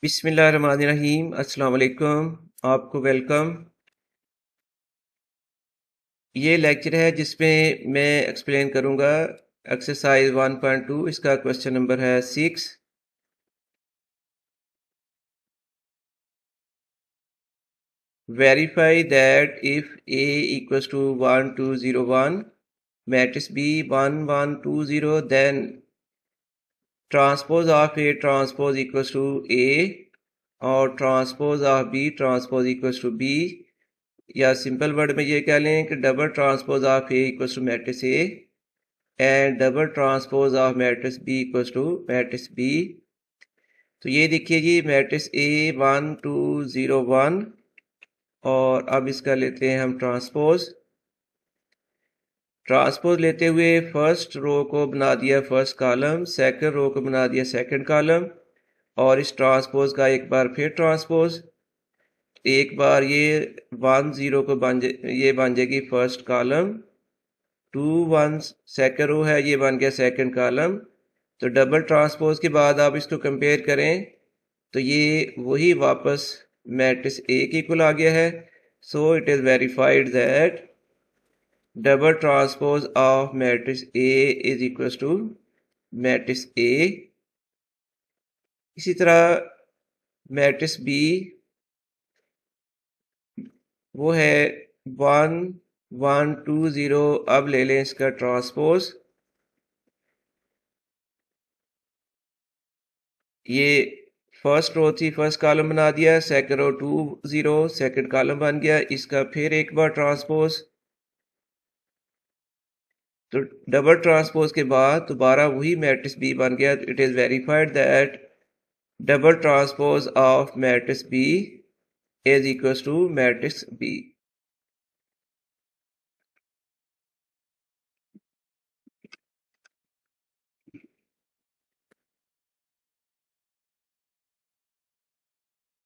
बिस्मिल्लाहिर्रहमानिर्रहीम। अस्सलाम वालेकुम। आपको वेलकम। ये लेक्चर है जिसमें मैं एक्सप्लेन करूंगा एक्सरसाइज 1.2। इसका क्वेश्चन नंबर है 6। Verify that if a equals to 1 2 0 1 matrix b 1 1 2 0 then transpose of a transpose equals to a और transpose of b transpose equals to b, या सिंपल वर्ड में ये कह लें कि double transpose of A equals to matrix A and double transpose of matrix B equals to matrix B. तो ये देखिए जी, मैट्रिक्स ए 1 2 0 1 और अब इसका लेते हैं हम ट्रांसपोज लेते हुए फर्स्ट रो को बना दिया फर्स्ट कॉलम, सेकंड रो को बना दिया सेकंड कॉलम, और इस ट्रांसपोज का एक बार फिर ट्रांसपोज, एक बार ये 1 0 को ये बन जाएगी फर्स्ट कॉलम, 2 1 सेकंड रो है, ये बन गया सेकंड कॉलम। तो डबल ट्रांसपोज के बाद आप इसको कंपेयर करें तो ये वही वापस मैट्रिक्स ए के इक्वल आ गया है। So it is verified that double transpose of matrix A is equals to matrix A. इसी तरह मैट्रिक्स बी वो है 1 1 2 0। अब ले लें इसका ट्रांसपोज। ये फर्स्ट रो थी, फर्स्ट कॉलम बना दिया, सेकंड रो 2 0 सेकंड कॉलम बन गया, इसका फिर एक बार ट्रांसपोज। तो डबल ट्रांसपोज के बाद दोबारा वही मैट्रिक्स बी बन गया। It is verified that double transpose of matrix B is equals to matrix B.